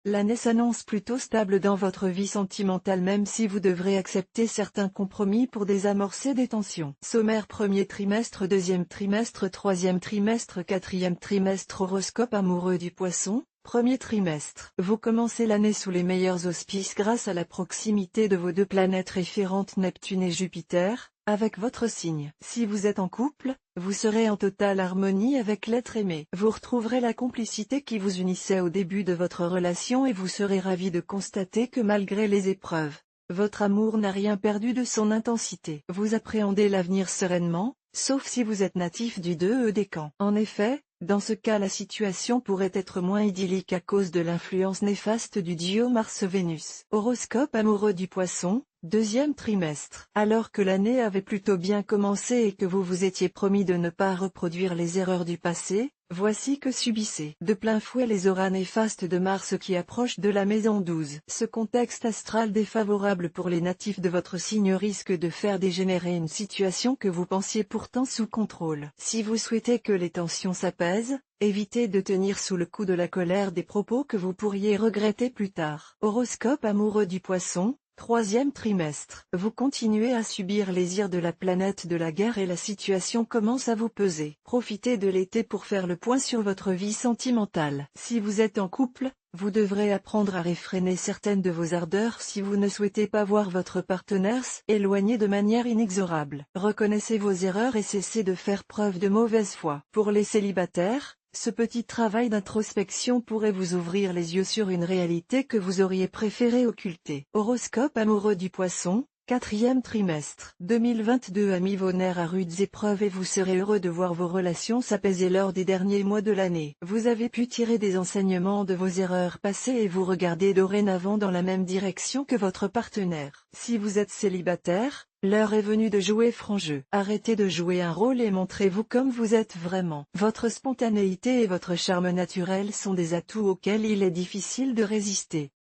L'année s'annonce plutôt stable dans votre vie sentimentale même si vous devrez accepter certains compromis pour désamorcer des tensions. Sommaire premier trimestre, deuxième trimestre, troisième trimestre, quatrième trimestre. Horoscope amoureux du Poisson. Premier trimestre. Vous commencez l'année sous les meilleurs auspices grâce à la proximité de vos deux planètes référentes Neptune et Jupiter, avec votre signe. Si vous êtes en couple, vous serez en totale harmonie avec l'être aimé. Vous retrouverez la complicité qui vous unissait au début de votre relation et vous serez ravi de constater que malgré les épreuves, votre amour n'a rien perdu de son intensité. Vous appréhendez l'avenir sereinement, sauf si vous êtes natif du 2e décan. En effet, dans ce cas la situation pourrait être moins idyllique à cause de l'influence néfaste du duo Mars-Vénus. Horoscope amoureux du Poisson, deuxième trimestre. Alors que l'année avait plutôt bien commencé et que vous vous étiez promis de ne pas reproduire les erreurs du passé, voici que subissez de plein fouet les auras néfastes de Mars qui approchent de la maison 12. Ce contexte astral défavorable pour les natifs de votre signe risque de faire dégénérer une situation que vous pensiez pourtant sous contrôle. Si vous souhaitez que les tensions s'apaisent, évitez de tenir sous le coup de la colère des propos que vous pourriez regretter plus tard. Horoscope amoureux du Poisson. Troisième trimestre. Vous continuez à subir les ires de la planète de la guerre et la situation commence à vous peser. Profitez de l'été pour faire le point sur votre vie sentimentale. Si vous êtes en couple, vous devrez apprendre à réfréner certaines de vos ardeurs si vous ne souhaitez pas voir votre partenaire s'éloigner de manière inexorable. Reconnaissez vos erreurs et cessez de faire preuve de mauvaise foi. Pour les célibataires, ce petit travail d'introspection pourrait vous ouvrir les yeux sur une réalité que vous auriez préféré occulter. Horoscope amoureux du Poisson, quatrième trimestre. 2022 a mis vos nerfs à rudes épreuves et vous serez heureux de voir vos relations s'apaiser lors des derniers mois de l'année. Vous avez pu tirer des enseignements de vos erreurs passées et vous regardez dorénavant dans la même direction que votre partenaire. Si vous êtes célibataire, l'heure est venue de jouer franc jeu. Arrêtez de jouer un rôle et montrez-vous comme vous êtes vraiment. Votre spontanéité et votre charme naturel sont des atouts auxquels il est difficile de résister.